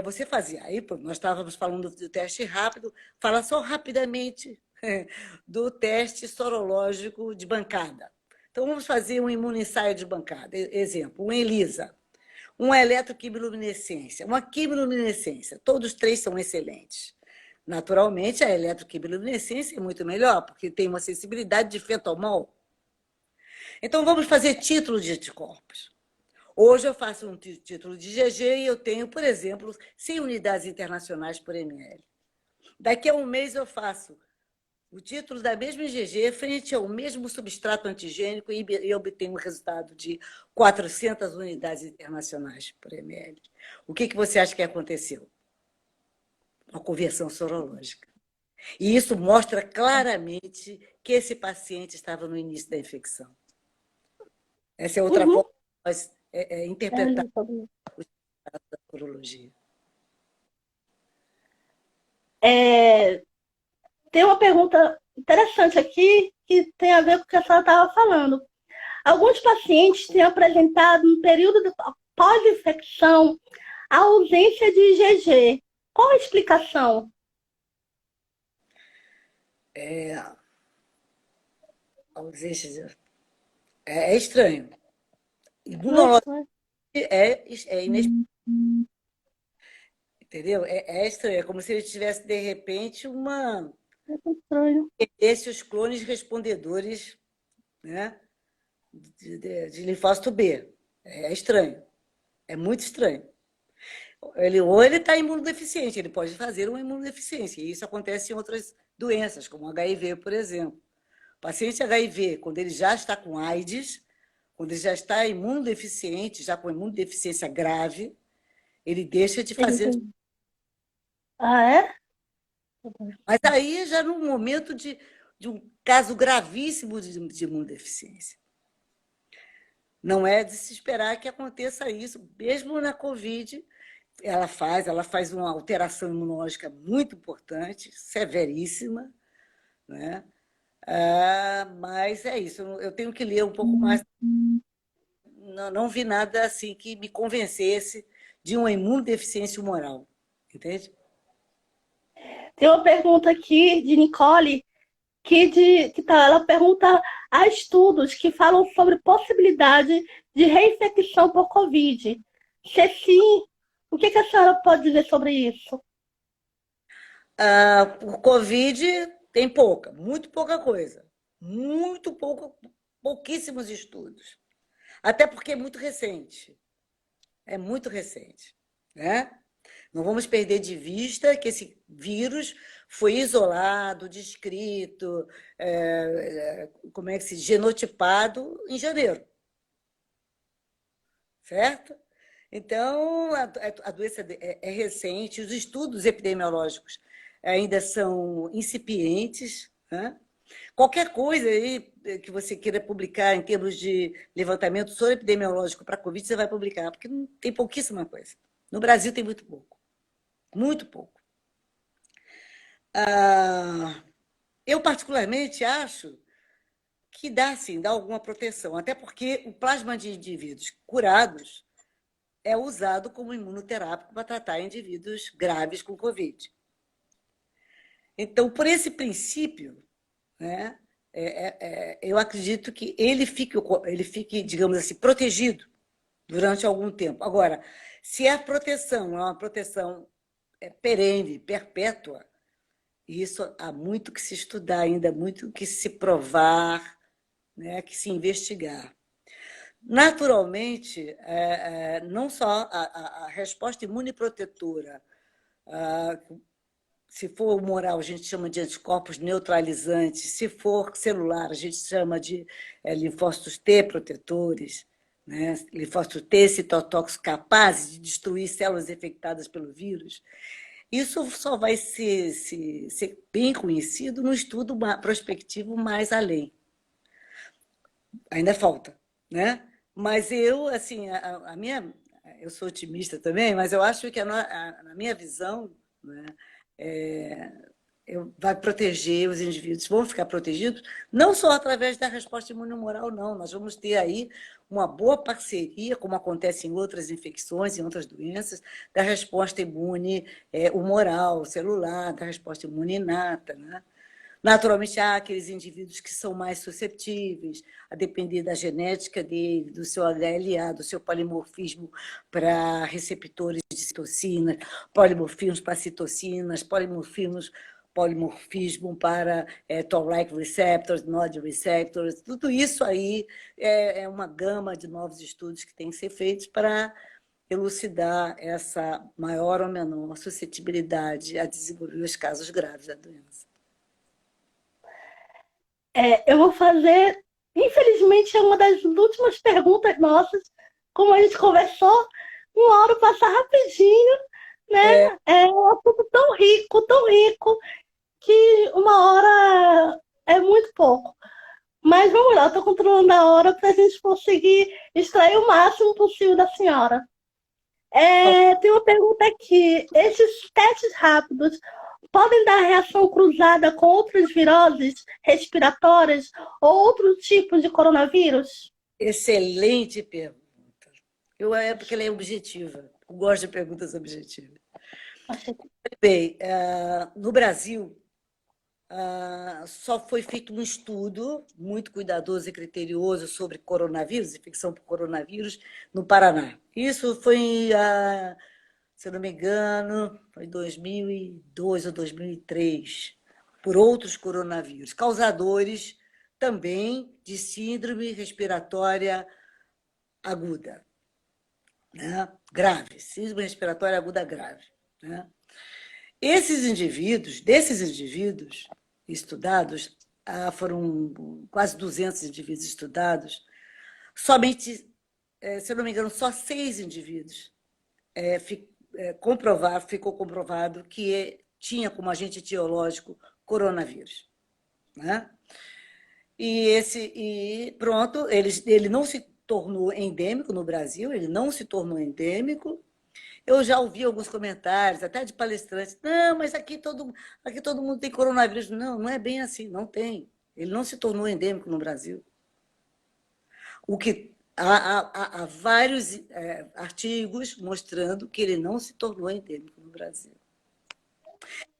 S2: você fazia. Aí, nós estávamos falando do teste rápido, fala só rapidamente do teste sorológico de bancada. Então, vamos fazer um imunoensaio de bancada. Exemplo, um ELISA, uma eletroquimiluminescência, uma quimiluminescência. Todos três são excelentes. Naturalmente, a eletroquimiluminescência é muito melhor, porque tem uma sensibilidade de fetomol. Então, vamos fazer título de anticorpos. Hoje eu faço um título de IgG e eu tenho, por exemplo, 100 unidades internacionais por ml. Daqui a um mês eu faço o título da mesma IgG frente ao mesmo substrato antigênico e obtenho um resultado de 400 unidades internacionais por ml. O que você acha que aconteceu? Uma conversão sorológica. E isso mostra claramente que esse paciente estava no início da infecção. Essa é outra forma de nós interpretar os resultados da sorologia.
S1: Tem uma pergunta interessante aqui que tem a ver com o que a senhora estava falando. Alguns pacientes têm apresentado, no período de pós-infecção, a ausência de IgG. Qual a explicação?
S2: É estranho.
S1: Nossa,
S2: É inexplicável. Entendeu? É estranho. É como se ele tivesse, de repente,
S1: é estranho.
S2: os clones respondedores, né, de linfócito B. É estranho. É muito estranho. Ou ele está imunodeficiente, ele pode fazer uma imunodeficiência. E isso acontece em outras doenças, como HIV, por exemplo. O paciente HIV, quando ele já está com AIDS, quando ele já está imunodeficiente, já com imunodeficiência grave, ele deixa de fazer.
S1: Ah, é?
S2: Mas aí já num momento de um caso gravíssimo de imunodeficiência. Não é de se esperar que aconteça isso, mesmo na Covid. Ela faz uma alteração imunológica muito importante, severíssima, né? Mas é isso, eu tenho que ler um pouco mais. Não vi nada assim que me convencesse de uma imunodeficiência humoral, entende?
S1: Tem uma pergunta aqui de Nicole, ela pergunta há estudos que falam sobre possibilidade de reinfecção por Covid. Se sim, o que a senhora pode dizer sobre isso?
S2: Por Covid, tem muito pouca coisa. Muito pouco, pouquíssimos estudos. Até porque é muito recente. É muito recente, né? Não vamos perder de vista que esse vírus foi isolado, descrito, como é que se diz? Genotipado em janeiro, certo? Então, a doença é recente, os estudos epidemiológicos ainda são incipientes, né? Qualquer coisa aí que você queira publicar em termos de levantamento sobre epidemiológico para a Covid, você vai publicar, porque tem pouquíssima coisa. No Brasil tem muito pouco, muito pouco. Eu, particularmente, acho que dá, sim, dá alguma proteção, até porque o plasma de indivíduos curados é usado como imunoterápico para tratar indivíduos graves com Covid. Então, por esse princípio, né, eu acredito que ele fique, digamos assim, protegido durante algum tempo. Agora, se a proteção é uma proteção perene, perpétua, isso há muito que se estudar ainda, muito que se provar, né, que se investigar. Naturalmente, não só a resposta imunoprotetora, se for humoral, a gente chama de anticorpos neutralizantes, se for celular, a gente chama de linfócitos T protetores, né? Linfócitos T citotóxicos capazes de destruir células infectadas pelo vírus. Isso só vai ser bem conhecido no estudo prospectivo mais além. Ainda falta, né? Mas eu, assim, eu sou otimista também, mas eu acho que na minha visão, né, é, vai proteger os indivíduos, vão ficar protegidos, não só através da resposta imunomoral, não. Nós vamos ter aí uma boa parceria, como acontece em outras infecções, em outras doenças, da resposta imune humoral, celular, da resposta imune inata, né? Naturalmente, há aqueles indivíduos que são mais susceptíveis, a depender da genética dele, do seu HLA, do seu polimorfismo para receptores de citocinas, polimorfismos para citocinas, polimorfismo para toll-like receptors, nod receptors. Tudo isso aí é uma gama de novos estudos que têm que ser feitos para elucidar essa maior ou menor suscetibilidade a desenvolver os casos graves da doença.
S1: Eu vou fazer, infelizmente, é uma das últimas perguntas nossas. Como a gente conversou, uma hora passa rapidinho,
S2: É,
S1: né? É um assunto tão rico, que uma hora é muito pouco. Mas vamos lá, eu estou controlando a hora para a gente conseguir extrair o máximo possível da senhora. Tem uma pergunta aqui. Esses testes rápidos podem dar reação cruzada com outras viroses respiratórias ou outros tipos de coronavírus?
S2: excelente pergunta. É porque ela é objetiva. Eu gosto de perguntas objetivas.
S1: Achei que
S2: Bem, no Brasil, só foi feito um estudo muito cuidadoso e criterioso sobre coronavírus, infecção por coronavírus, no Paraná. Isso foi, se eu não me engano, foi em 2002 ou 2003, por outros coronavírus, causadores também de síndrome respiratória aguda, né? Grave, síndrome respiratória aguda grave, né? Desses indivíduos estudados, foram quase 200 indivíduos estudados, somente, se eu não me engano, só 6 indivíduos ficou comprovado que tinha como agente etiológico coronavírus, né? E pronto, ele não se tornou endêmico no Brasil, ele não se tornou endêmico. Eu já ouvi alguns comentários, até de palestrantes, não, mas aqui todo mundo tem coronavírus. Não, não é bem assim, não tem. Ele não se tornou endêmico no Brasil. O que há vários artigos mostrando que ele não se tornou endêmico no Brasil.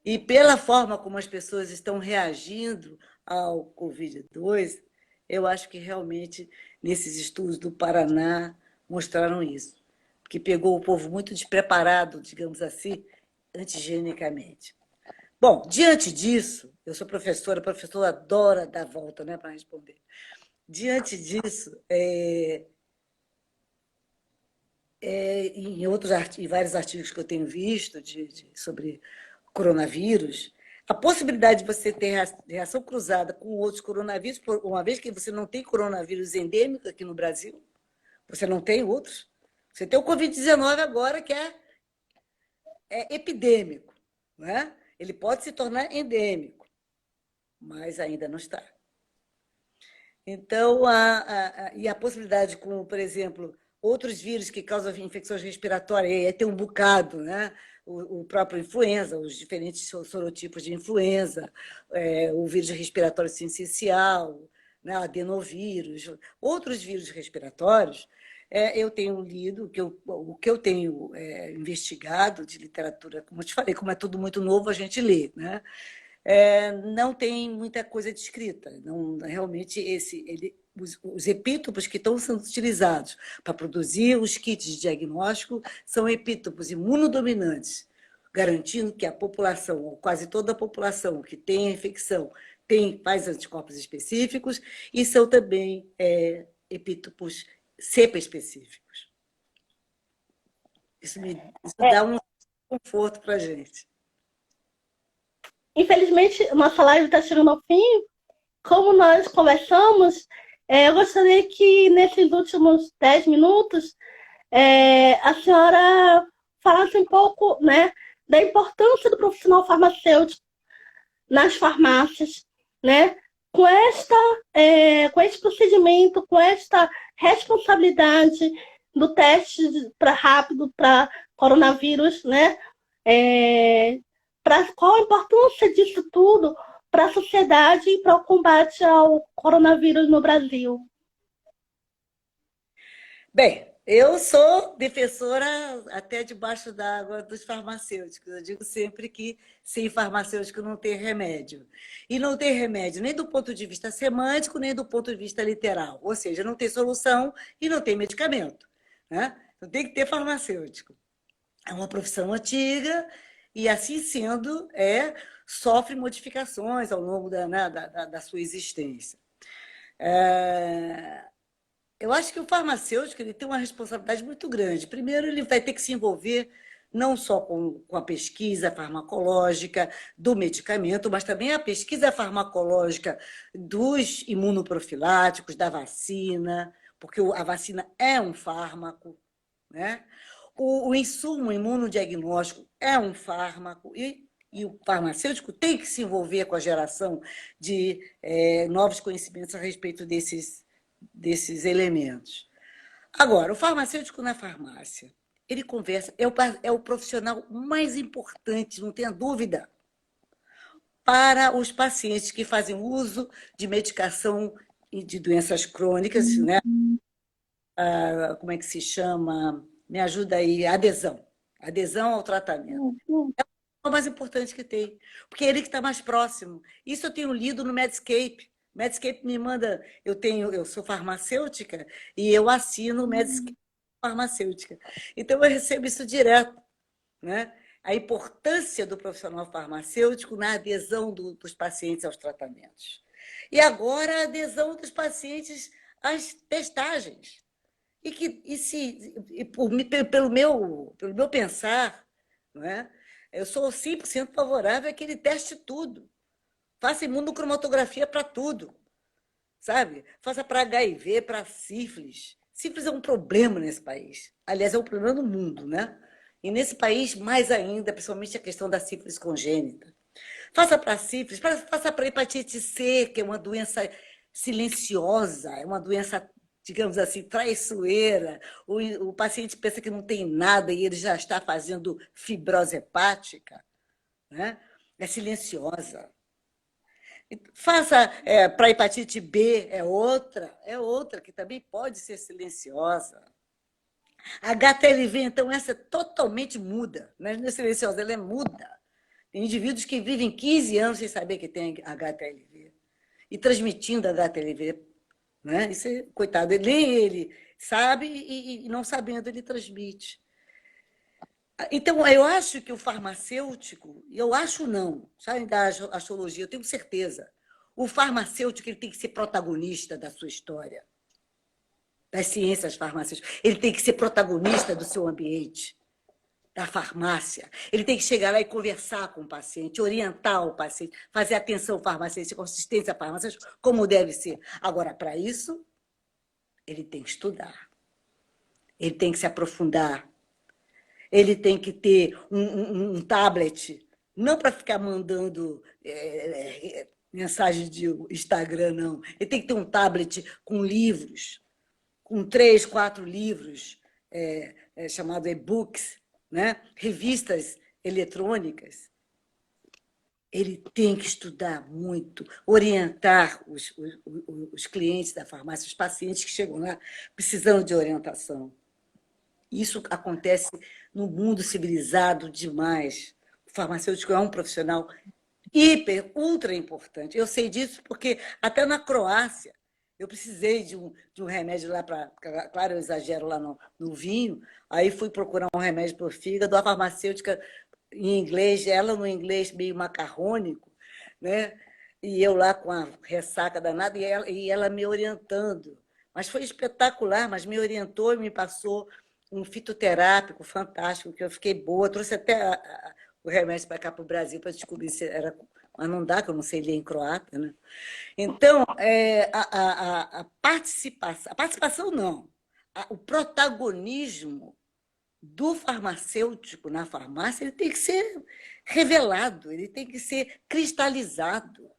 S2: E pela forma como as pessoas estão reagindo ao Covid-2, eu acho que realmente nesses estudos do Paraná mostraram isso, que pegou o povo muito despreparado, digamos assim, antigienicamente. Bom, diante disso, eu sou professora, a professora adora dar volta, né, para responder. Diante disso, em vários artigos que eu tenho visto sobre coronavírus, a possibilidade de você ter reação cruzada com outros coronavírus, uma vez que você não tem coronavírus endêmico aqui no Brasil, você não tem outros. Você tem o Covid-19 agora, que é epidêmico, né? Ele pode se tornar endêmico, mas ainda não está. Então, e a possibilidade com, por exemplo, outros vírus que causam infecções respiratórias, aí tem um bocado, né? O próprio influenza, os diferentes sorotipos de influenza, o vírus respiratório sincicial, né? Adenovírus, outros vírus respiratórios, eu tenho lido, o que eu tenho investigado de literatura, como eu te falei, como é tudo muito novo, a gente lê, né? Não tem muita coisa descrita. Não, realmente, os epítopos que estão sendo utilizados para produzir os kits de diagnóstico são epítopos imunodominantes, garantindo que a população, ou quase toda a população que tem a infecção, faz anticorpos específicos, e são também epítopos cepa específicos. Isso dá um conforto para a gente.
S1: Infelizmente, nossa live está chegando ao fim. Como nós conversamos, eu gostaria que nesses últimos 10 minutos a senhora falasse um pouco, né, da importância do profissional farmacêutico nas farmácias, né, com esse procedimento, com esta responsabilidade do teste rápido para coronavírus, né, qual a importância disso tudo para a sociedade e para o combate ao coronavírus no Brasil?
S2: Bem, eu sou defensora até debaixo d'água dos farmacêuticos. Eu digo sempre que sem farmacêutico não tem remédio. E não tem remédio nem do ponto de vista semântico, nem do ponto de vista literal. Ou seja, não tem solução e não tem medicamento, né? Então tem que ter farmacêutico. É uma profissão antiga e, assim sendo, sofre modificações ao longo da sua existência. Eu acho que o farmacêutico ele tem uma responsabilidade muito grande. Primeiro, ele vai ter que se envolver não só com a pesquisa farmacológica do medicamento, mas também a pesquisa farmacológica dos imunoprofiláticos, da vacina, porque a vacina é um fármaco, né? O insumo imunodiagnóstico é um fármaco e o farmacêutico tem que se envolver com a geração de novos conhecimentos a respeito desses elementos. Agora, o farmacêutico na farmácia, ele conversa, é o profissional mais importante, não tenha dúvida, para os pacientes que fazem uso de medicação e de doenças crônicas, né? Como é que se chama? Me ajuda aí, adesão ao tratamento. É o mais importante que tem, porque é ele que está mais próximo. Isso eu tenho lido no Medscape. Medscape me manda, eu sou farmacêutica e eu assino o Medscape farmacêutica. Então eu recebo isso direto, né? A importância do profissional farmacêutico na adesão dos pacientes aos tratamentos. E agora a adesão dos pacientes às testagens. Pelo meu pensar, não é? Eu sou 100% favorável a que ele teste tudo. Faça imunocromatografia para tudo, sabe? Faça para HIV, para sífilis. Sífilis é um problema nesse país. Aliás, é um problema no mundo, né? E nesse país, mais ainda, principalmente a questão da sífilis congênita. Faça para sífilis, faça para hepatite C, que é uma doença silenciosa, é uma doença, digamos assim, traiçoeira. O paciente pensa que não tem nada e ele já está fazendo fibrose hepática, né? É silenciosa. Faça para hepatite B, é outra que também pode ser silenciosa. HTLV, então, essa é totalmente muda, não é silenciosa, ela é muda. Tem indivíduos que vivem 15 anos sem saber que tem HTLV e transmitindo HTLV. Né? Isso é, coitado, nem ele sabe e não sabendo ele transmite. Então, eu acho que o farmacêutico, eu acho não, sabe da astrologia, eu tenho certeza, o farmacêutico ele tem que ser protagonista da sua história. das ciências farmacêuticas. Ele tem que ser protagonista do seu ambiente, da farmácia. Ele tem que chegar lá e conversar com o paciente, orientar o paciente, fazer atenção farmacêutica, consistência farmacêutica, como deve ser. Agora, para isso, ele tem que estudar, ele tem que se aprofundar, ele tem que ter um tablet, não para ficar mandando mensagem de Instagram, não. Ele tem que ter um tablet com livros, com 3, 4 livros, chamado e-books, né? Revistas eletrônicas. Ele tem que estudar muito, orientar os clientes da farmácia, os pacientes que chegam lá precisando de orientação. Isso acontece no mundo civilizado demais. O farmacêutico é um profissional hiper, ultra importante. Eu sei disso porque até na Croácia eu precisei de um remédio lá para... Claro, eu exagero lá no vinho. Aí fui procurar um remédio para o fígado. A farmacêutica em inglês, ela no inglês meio macarrônico, né? E eu lá com a ressaca danada e ela me orientando. Mas foi espetacular, mas me orientou e me passou um fitoterápico fantástico, que eu fiquei boa. Trouxe até o remédio para cá, para o Brasil, para descobrir se era... Mas não dá, que eu não sei ler em croata, né? Então, a participação não, o protagonismo do farmacêutico na farmácia, ele tem que ser revelado, ele tem que ser cristalizado.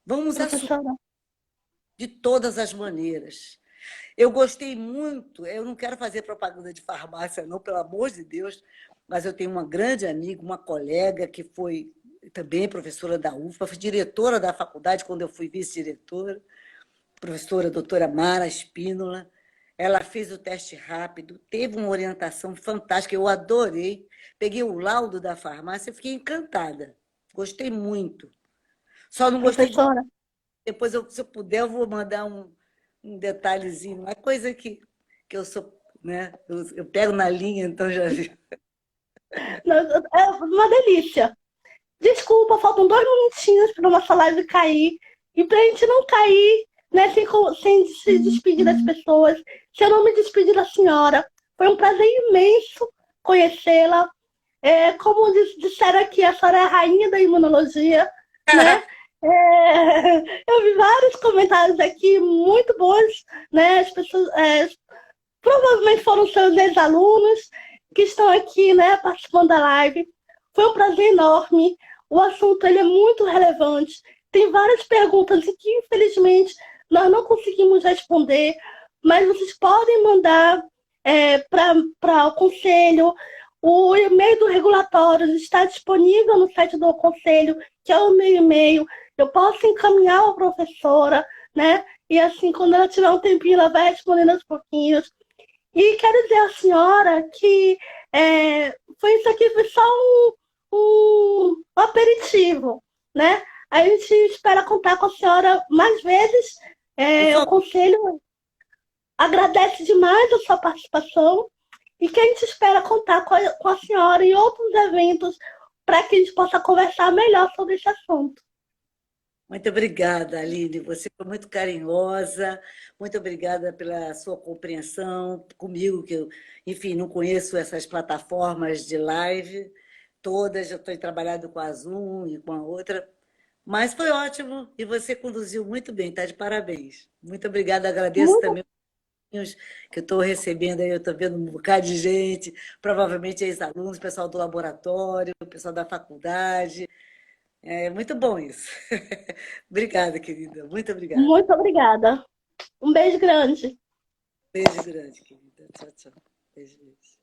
S2: Vamos assumir
S1: Professora,
S2: de todas as maneiras. Eu gostei muito, eu não quero fazer propaganda de farmácia, não, pelo amor de Deus, mas eu tenho uma grande amiga, uma colega que foi também professora da UFPA, foi diretora da faculdade quando eu fui vice-diretora, professora doutora Mara Espínola. Ela fez o teste rápido, teve uma orientação fantástica, eu adorei. Peguei o laudo da farmácia e fiquei encantada. Gostei muito. Só não gostei de...
S1: professora,
S2: Depois, se eu puder, eu vou mandar um detalhezinho, uma coisa que eu sou... Né? Eu pego na linha, então já vi.
S1: é uma delícia. Desculpa, faltam 2 minutinhos para nossa live cair. E para a gente não cair, né, sem se despedir das pessoas, se eu não me despedir da senhora, foi um prazer imenso conhecê-la. Como disseram aqui, a senhora é a rainha da imunologia, né? Eu vi vários comentários aqui muito bons, né? As pessoas provavelmente foram seus ex-alunos que estão aqui, né, participando da live. Foi um prazer enorme. O assunto ele é muito relevante. Tem várias perguntas e que, infelizmente, nós não conseguimos responder, mas vocês podem mandar para o Conselho. O e-mail do regulatório está disponível no site do Conselho, que é o meu e-mail. Eu posso encaminhar a professora, né? E assim, quando ela tiver um tempinho, ela vai respondendo aos pouquinhos. E quero dizer à senhora que foi isso aqui, foi só um aperitivo, né? A gente espera contar com a senhora mais vezes. O Conselho agradece demais a sua participação e que a gente espera contar com a senhora em outros eventos para que a gente possa conversar melhor sobre esse assunto.
S2: Muito obrigada, Aline. Você foi muito carinhosa. Muito obrigada pela sua compreensão comigo, que eu, enfim, não conheço essas plataformas de live todas. Eu estou trabalhando com a Zoom e com a outra. Mas foi ótimo e você conduziu muito bem. Está de parabéns. Muito obrigada. Agradeço
S1: Muito,
S2: também os que eu estou recebendo aí. Eu estou vendo um bocado de gente, provavelmente ex-alunos, pessoal do laboratório, pessoal da faculdade. É muito bom isso. Obrigada, querida. Muito obrigada.
S1: muito obrigada. Um beijo grande.
S2: Beijo grande, querida. Tchau, tchau. Beijo, beijo.